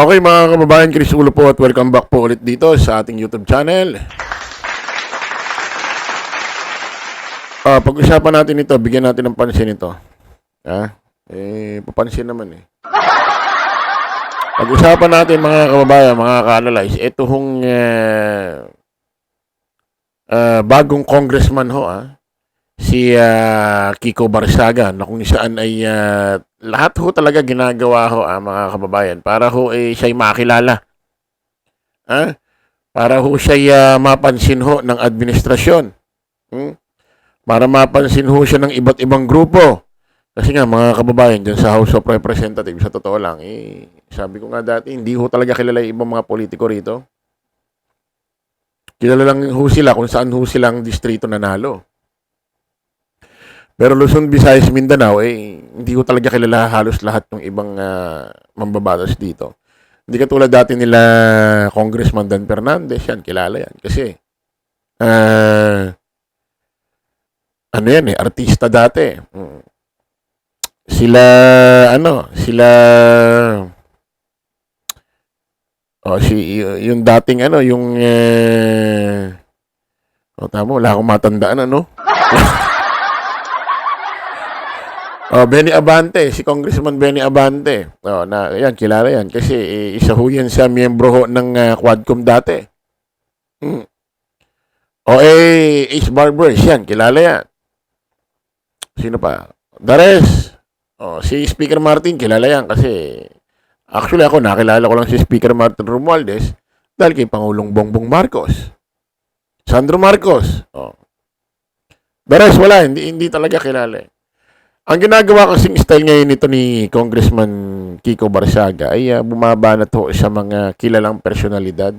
Okay mga kababayan, Chris Ulo po at welcome back po ulit dito sa ating YouTube channel. Pag-usapan natin ito, bigyan natin ng pansin ito. Papansin naman eh. Pag-usapan natin mga kababayan, mga ka-analyze, ito hong bagong congressman ho, si Kiko Barsaga, na kung saan ay lahat ho talaga ginagawa ho, mga kababayan, para ho siya'y makilala. Para ho siya'y mapansin ho ng administrasyon. Para mapansin ho siya ng iba't ibang grupo. Kasi nga, mga kababayan, dyan sa House of Representatives, sa totoo lang, sabi ko nga dati, hindi ho talaga kilala yung ibang mga politiko rito. Kilala lang ho sila kung saan ho silang distrito nanalo. Pero Luzon, Visayas, Mindanao, hindi ko talaga kilala halos lahat ng ibang mambabatas dito. Hindi katulad dati nila Congressman Dan Fernandez, yan, kilala yan. Kasi, ano yan artista dati. Sila, yung dating tama, wala akong matandaan, Benny Abante, si Congressman Benny Abante. Yan, kilala yan. Kasi isa ho yan sa miyembro ho ng Quadcom dati. Ace Barbers, yan, kilala yan. Sino pa? Dares. Si Speaker Martin, kilala yan. Kasi, actually ako, nakilala ko lang si Speaker Martin Romualdez dahil kay Pangulong Bongbong Marcos. Sandro Marcos. Dares, wala. Hindi talaga kilala eh. Ang ginagawa kasing style ngayon nito ni Congressman Kiko Barsaga ay bumabanat ho sa mga kilalang personalidad.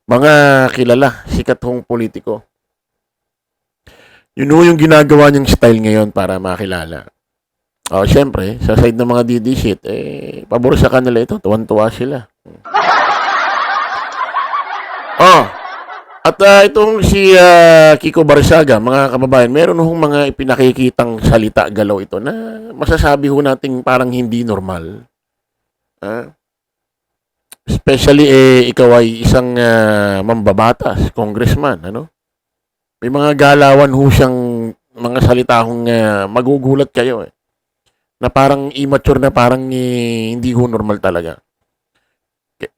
Mga kilala, sikat hong politiko. Yun ho yung ginagawa niyang style ngayon para makilala. Siyempre, sa side ng mga DD shit, pabor sa kanila ito. Tuwan-tuwa sila. At itong si Kiko Barsaga, mga kababayan, meron hong mga ipinakikitang salita galaw ito na masasabi ho nating parang hindi normal. Especially ikaw ay isang mambabatas, congressman, May mga galawan ho siyang mga salita hong magugulat kayo na parang immature na parang hindi ho normal talaga.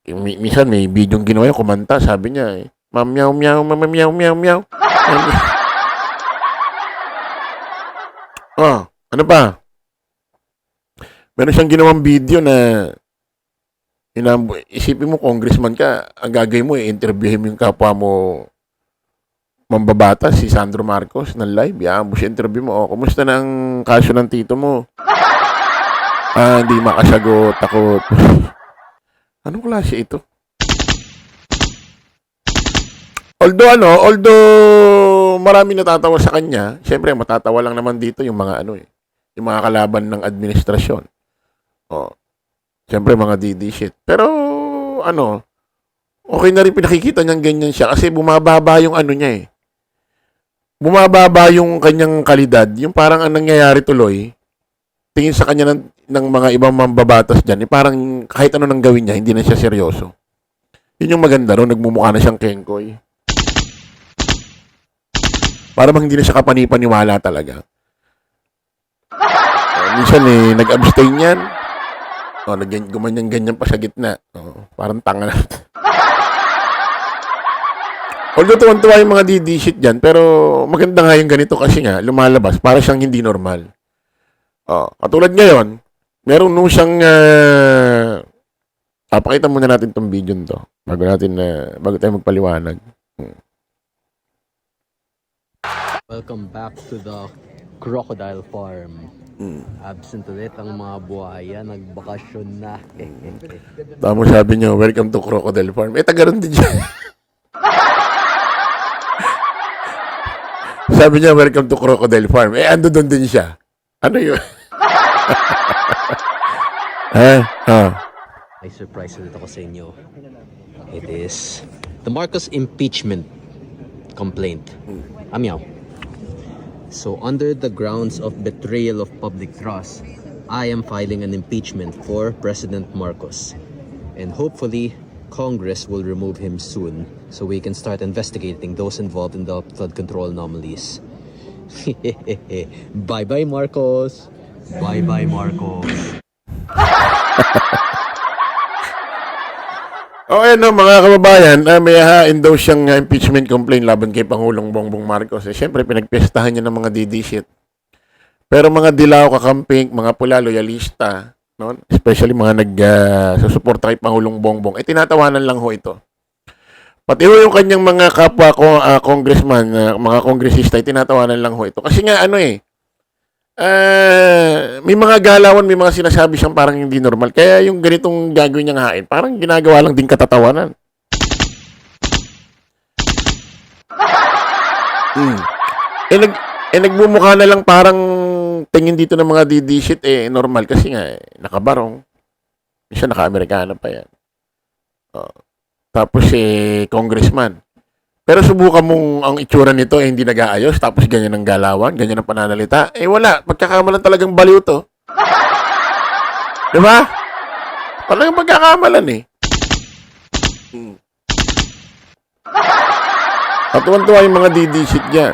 Minsan may bidyong ginawa kumanta, sabi niya meow meow meow meow meow. Ano pa? Meron siyang ginawang video na isipin mo congressman ka, ang gagawin mo interviewin mo yung kapwa mo mambabatas, si Sandro Marcos ng live. Ambush interview mo. Kumusta na ang kaso ng tito mo? Hindi makasagot, takot. Anong klase ito? Although marami natatawa sa kanya, syempre matatawa lang naman dito yung mga yung mga kalaban ng administrasyon. Syempre mga DD shit. Pero okay na rin pinakikita niyang ganyan siya kasi bumababa yung niya Bumababa yung kanyang kalidad. Yung parang ang nangyayari tuloy, tingin sa kanya ng mga ibang mambabatas dyan, parang kahit ano nang gawin niya, hindi na siya seryoso. Yun yung maganda nagmumukha na siyang kengkoy. Para bang hindi na siya kapanipaniwala talaga. Minsan nag-abstain yan. Gumanyan-ganyan pa sa gitna. Parang tanga na. Although tuwan-tuwa yung mga DD shit dyan, pero maganda nga yung ganito kasi nga, lumalabas, para siyang hindi normal. Katulad ngayon, meron nung siyang, pakita muna natin tong video to, bago tayo magpaliwanag. Welcome back to the Crocodile Farm. Absent ulit ang mga buhaya, nagbakasyon na. Tama sabi niyo, welcome to Crocodile Farm. Tagaroon din siya. Sabi niya, welcome to Crocodile Farm. Ando doon din siya. Ano yun? May surprise ulit ako sa inyo. It is the Marcos impeachment complaint. Amyaw. So, under the grounds of betrayal of public trust, I am filing an impeachment for President Marcos. And hopefully, Congress will remove him soon so we can start investigating those involved in the flood control anomalies. Bye-bye, Marcos. Bye-bye, Marcos. O ano mga kababayan, may hahain daw siyang impeachment complaint laban kay Pangulong Bongbong Marcos. Siyempre, pinagpiestahan niya ng mga DD shit. Pero mga dilaw, kakamping, mga pula, loyalista, no? Especially mga nagsusuporta kay Pangulong Bongbong, tinatawanan lang ho ito. Pati ho yung kanyang mga kapwa ko, congressman, mga kongresista, tinatawanan lang ho ito. Kasi nga may mga galawan, may mga sinasabi siyang parang hindi normal. Kaya yung ganitong gagawin niyang hain, parang ginagawa lang din katatawanan. Nagmumukha na lang parang tingin dito ng mga DD shit, normal. Kasi nga, nakabarong. Minsan naka-Amerikana pa yan. Tapos, congressman. Pero subukan mong ang itsura nito hindi nag-aayos, tapos ganyan ang galawan, ganyan ang pananalita. Wala. Pagkakamalan talagang baliw to. Diba? Talagang pagkakamalan At tuwan-tuwa yung mga DD shit dyan.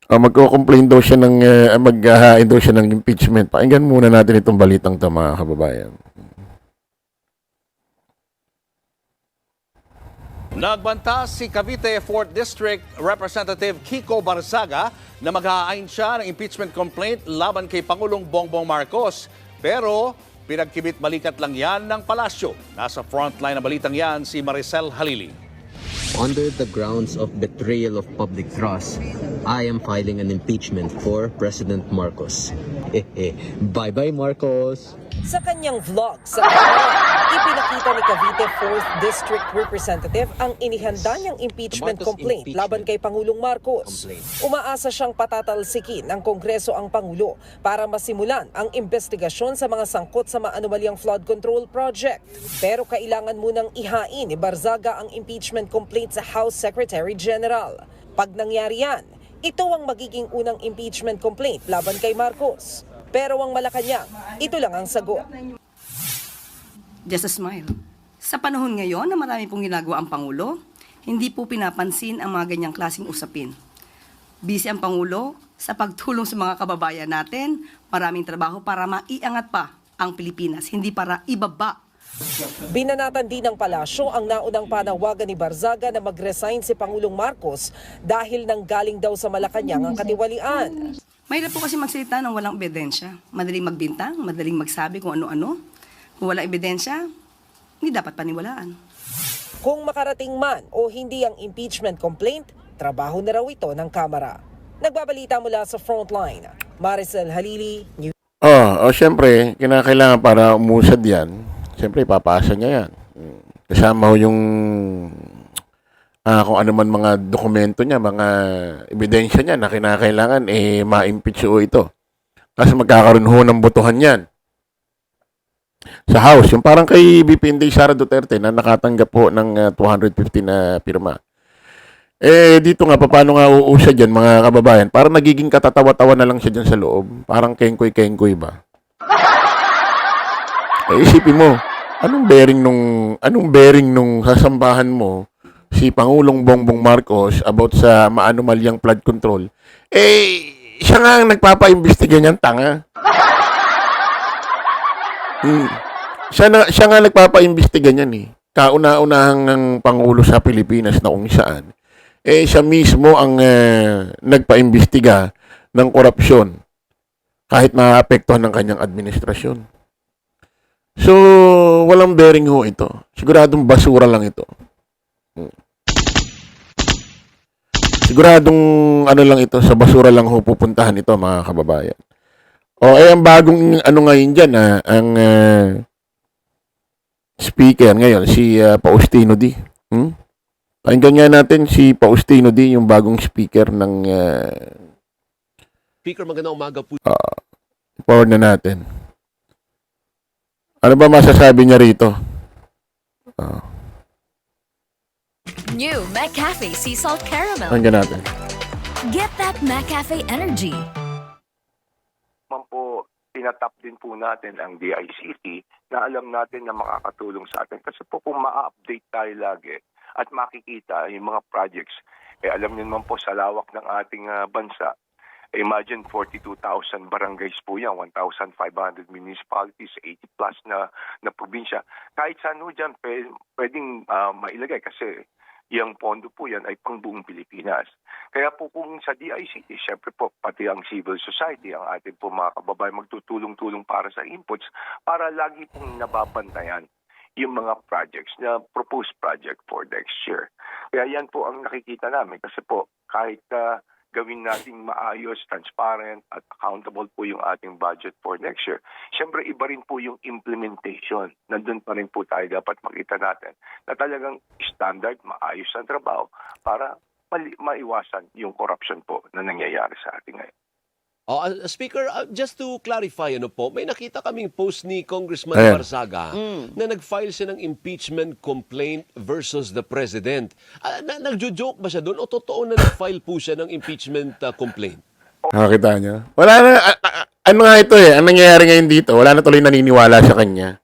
Magko-complain daw siya ng, maghahain daw siya ng impeachment. Pakinggan muna natin itong balitang to, mga kababayan. Nagbanta si Cavite 4th District Representative Kiko Barzaga na maghahain siya ng impeachment complaint laban kay Pangulong Bongbong Marcos. Pero pinagkibit balikat lang yan ng palasyo. Nasa frontline ng balitang yan si Maricel Halili. Under the grounds of betrayal of public trust, I am filing an impeachment for President Marcos. Bye-bye, Marcos. Sa kanyang vlog sa camera, ipinakita ni Cavite 4th District Representative ang inihanda niyang impeachment complaint laban kay Pangulong Marcos. Umaasa siyang patatalsikin ng Kongreso ang Pangulo para masimulan ang investigasyon sa mga sangkot sa maanumalyang flood control project. Pero kailangan munang ihain ni Barzaga ang impeachment complaint sa House Secretary General. Pag nangyari yan, ito ang magiging unang impeachment complaint laban kay Marcos. Pero ang Malacanang, ito lang ang sagot. Just a smile. Sa panahon ngayon na marami pong ginagawa ang Pangulo, hindi po pinapansin ang mga ganyang klaseng usapin. Busy ang Pangulo sa pagtulong sa mga kababayan natin, maraming trabaho para maiangat pa ang Pilipinas, hindi para ibaba. Binanatan din ng palasyo ang naunang panawagan ni Barzaga na mag-resign si Pangulong Marcos dahil nanggaling daw sa Malacanang ang katiwalian. Mahirap po kasi magsalita ng walang ebidensya. Madaling magbintang, madaling magsabi kung ano-ano. Kung walang ebidensya, hindi dapat paniwalaan. Kung makarating man o hindi ang impeachment complaint, trabaho na raw ito ng Kamara. Nagbabalita mula sa Frontline, Maricel Halili, News. Siyempre, kinakailangan para umusad yan. Siyempre, ipapasa niya yan. Kasama ho yung kung ano man mga dokumento niya, mga ebidensya niya na kinakailangan, ma-impeach ho ito. Kasi magkakaroon ho ng botohan yan sa House. Yung parang kay VP Inday Sara Duterte na nakatanggap po ng 250 na pirma. Dito nga, paano nga uusad yan, mga kababayan? Parang nagiging katatawa-tawa na lang siya dyan sa loob. Parang kengkoy-kengkoy ba? Isipin mo, anong bearing nung sasambahan mo si Pangulong Bongbong Marcos about sa maanumalyang flood control? Siya nga ang nagpapaimbestiga niyan, tanga. Siya nga nagpapaimbestiga niyan Kauna-unahang ng Pangulo sa Pilipinas na kung saan. Siya mismo ang nagpaimbestiga ng korupsyon kahit maapektuhan ng kanyang administrasyon. So, walang bearing ho ito. Siguradong basura lang ito. Siguradong lang ito, sa basura lang ho pupuntahan ito, mga kababayan. Ang bagong ngayon dyan, ang speaker ngayon, si Faustino D. Pakinggan nga natin si Faustino D, yung bagong speaker ng Speaker, magandang umaga po. forward na natin. Ano ba masasabi niya rito? New McCafe Sea Salt Caramel. Pakinggan natin. Get that McCafe energy. Man po tinatap din po natin ang DICT na alam natin na makakatulong sa atin. Kasi po kung ma-update tayo lagi at makikita yung mga projects, alam niyo naman po sa lawak ng ating bansa, imagine 42,000 barangays po yan, 1,500 municipalities, 80 plus na probinsya. Kahit saan ho dyan, pwedeng mailagay kasi yung pondo po yan ay pang buong Pilipinas. Kaya po kung sa DICT, syempre po, pati ang civil society, ang ating po mga kababayan magtutulong-tulong para sa inputs para lagi pong nababantayan yung mga projects na proposed project for next year. Kaya yan po ang nakikita namin kasi po kahit gawin nating maayos, transparent at accountable po yung ating budget for next year. Siyempre, iba rin po yung implementation. Nandun pa rin po tayo dapat makita natin na talagang standard, maayos ang trabaho para maiwasan yung corruption po na nangyayari sa ating ngayon. Speaker, just to clarify, may nakita kaming post ni Congressman Ayan. Barzaga na nag-file siya ng impeachment complaint versus the President. Nagjo-joke ba siya doon o totoo na nag-file po siya ng impeachment complaint? Nakakita niyo? Wala na, ano nga ito Ang nangyayari ngayon dito, wala na tuloy naniniwala sa kanya.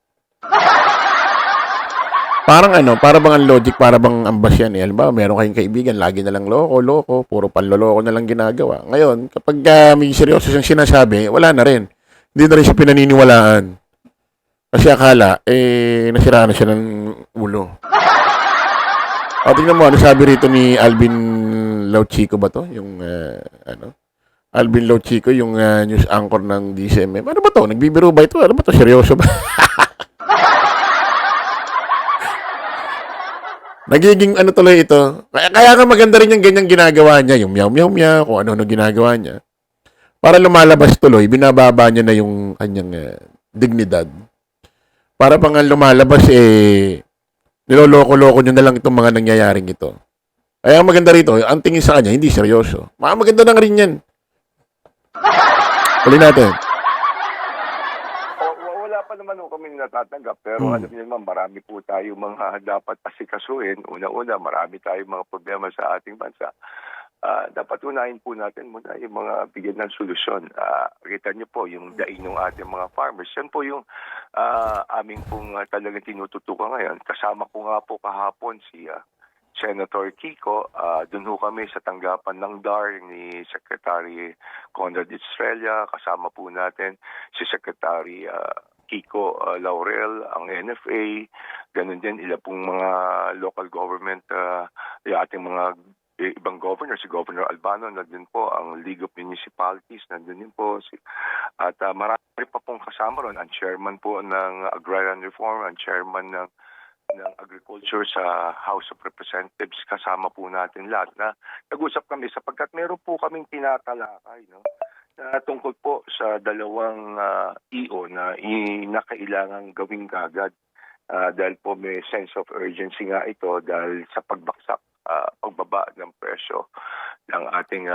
Parang para bang ang logic, para bang ambas yan Halimbawa, meron kayong kaibigan, lagi na lang loko, puro panloloko na lang ginagawa. Ngayon, kapag may seryoso siyang sinasabi, wala na rin. Hindi na rin siya pinaniniwalaan. Kasi akala, nasiraan na siya ng ulo. O, tingnan mo, ano sabi rito ni Alvin Lauchico ba to? Yung, Alvin Lauchico, yung news anchor ng DCMM. Ano ba to? Nagbibiro ba ito? Ano ba to? Seryoso ba? Nagiging tuloy ito. Kaya nga maganda rin yung ganyang ginagawa niya. Yung meow-meow-meow, kung ano-ano ginagawa niya. Para lumalabas tuloy, binababa niya na yung kanyang dignidad. Para pang lumalabas, niloloko-loko niya na lang itong mga nangyayaring ito. Kaya ang maganda rito, ang tingin sa kanya, hindi seryoso. Maganda na nga rin yan. Huli natin. Wala pa naman kami natatanggap pero alam niyo naman marami po tayo mga dapat asikasuhin. Una-una, marami tayong mga problema sa ating bansa. Dapat unahin po natin muna yung mga bigyan ng solusyon. Kita niyo po yung daing ng ating mga farmers. Yan po yung aming pong talagang tinututukan ngayon. Kasama ko nga po kahapon si Senator Kiko. Doon ho kami sa tanggapan ng DAR ni Secretary Conrad Estrella. Kasama po natin si Secretary Kiko Laurel, ang NFA. Ganun din, ilan pong mga local government, yung ating mga ibang governor, si Governor Albano, nandun po, ang League of Municipalities, nandun din po. At marami pa pong kasama ron, ang chairman po ng Agrarian Reform, ang chairman ng Agriculture sa House of Representatives, kasama po natin lahat na nag-usap kami sapagkat meron po kaming tinatalakay, na tungkol po sa dalawang EO na kailangang gawing kagad dahil po may sense of urgency nga ito dahil sa pagbaba ng presyo ng ating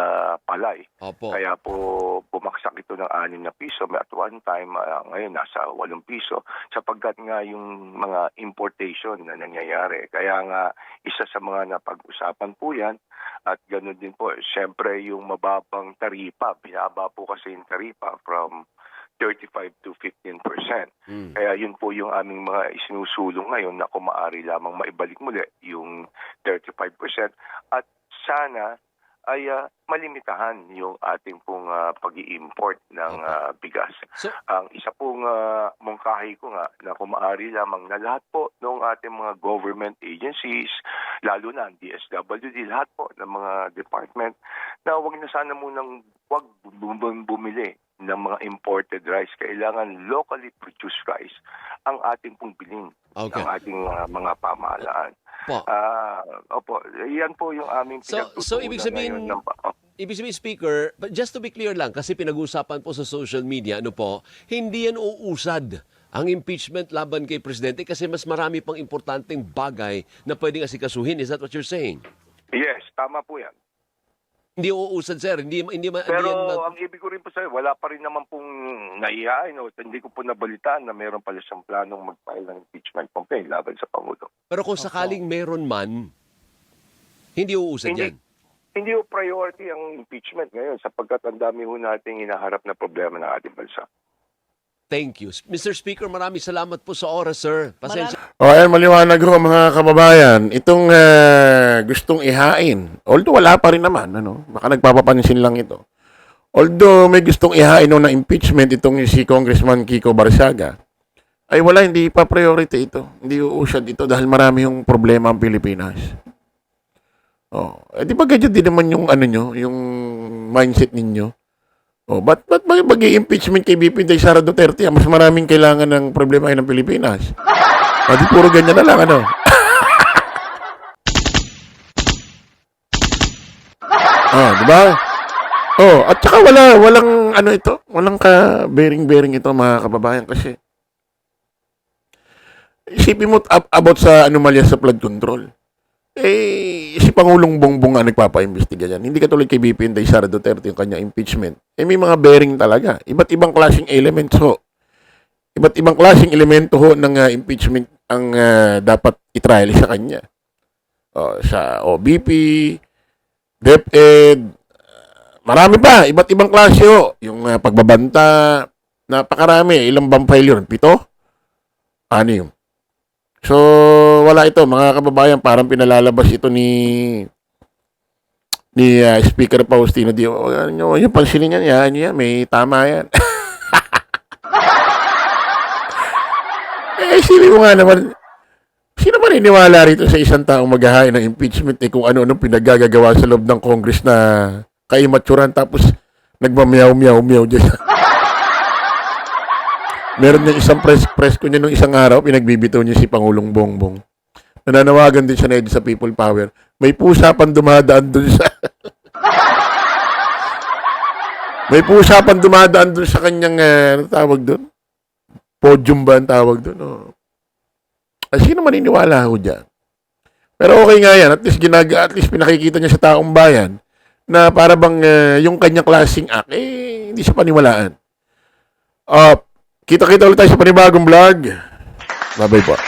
palay. Opo. Kaya po bumaksak ito ng 6 na piso at one time ngayon nasa 8 piso sapagkat nga yung mga importation na nangyayari. Kaya nga isa sa mga napag-usapan po yan at ganoon din po siyempre yung mababang taripa. Binaba po kasi yung taripa from 35 to 15%. Kaya yun po yung aming mga isinusulong ngayon na kung maaari lamang maibalik muli yung 35% at sana ay malimitahan yung ating pong pag-i-import ng bigas. So, ang isa pong mungkahi ko nga na kung maaari lamang na lahat po ng ating mga government agencies, lalo na ang DSWD, lahat po ng mga department, na wag na sana munang wag bumili ng mga imported rice. Kailangan locally produced rice ang ating pong bilhin ng ating mga pamahalaan. Opo, yan po yung aming pinagtutunan So ibig sabihin, Speaker, but just to be clear lang, kasi pinag-usapan po sa social media, hindi yan uusad ang impeachment laban kay Presidente kasi mas marami pang importanteng bagay na pwedeng asikasuhin. Is that what you're saying? Yes, tama po yan. Hindi uusad, sir. Pero ang ibig ko rin po sa'yo, wala pa rin naman pong naiyain. Hindi ko po nabalitaan na meron pala siyang planong mag-file ng impeachment complaint laban sa Pangulo. Pero kung sakaling meron man, hindi uusad yan. Hindi ho priority ang impeachment ngayon sapagkat ang dami ho nating hinaharap na problema ng ating bansa. Thank you. Mr. Speaker, maraming salamat po sa oras, sir. Pasensya. O, ayan, maliwanag ho mga kababayan. Itong gustong ihain, although wala pa rin naman, ano, baka nagpapapansin lang ito. Although may gustong ihain na impeachment itong si Congressman Kiko Barsaga, ay wala, hindi pa priority ito. Hindi uusad ito dahil marami yung problema ang Pilipinas. Oh, di ba ganyan din naman yung ano nyo, yung mindset ninyo? Oh, ba't mag-i-impeachment kay BP Inday Sara Duterte? Mas maraming kailangan ng problema ng Pilipinas. Di puro ganyan na lang, ano? Di ba? Oh, at saka walang ano ito, walang ka-bearing ito mga kababayan kasi isipin mo about sa anomalya sa flood control. Si Pangulong Bongbong nga nagpapaimbestiga yan. Hindi katulad kay BP Inday Sara Duterte yung kanya impeachment. May mga bearing talaga. Iba't ibang klaseng elements ho. Iba't ibang klaseng elemento ho ng impeachment ang dapat i-trial sa kanya. Sa OBP, DepEd, marami pa. Iba't ibang klase ho. Yung pagbabanta, napakarami. Ilang bang file yun? 7? 6. So, wala ito, mga kababayan, parang pinalalabas ito ni Speaker Faustino Di. Yung pansinin niya, yan, may tama yan. Sili mo nga naman, sino ba niniwala rito sa isang taong maghahain ng impeachment kung ano-ano pinagagagawa sa loob ng Congress na kaimaturan tapos nagmamiyaw-miyaw dyan. Meron niyang isang press ko niya nung isang araw, pinagbibitaw niya si Pangulong Bongbong. Nananawagan din siya na sa People Power. May pusa pang dumadaan dun sa... May pusa pang dumadaan dun sa kanyang, ano tawag dun? Podium ba ang tawag dun? Oh. Sino maniniwala ho dyan? Pero okay nga yan. At least pinakikita niya sa taong bayan na para bang yung kanyang klaseng act, hindi siya paniwalaan. Kita-kita ulit tayo sa panibagong vlog. Bye-bye po.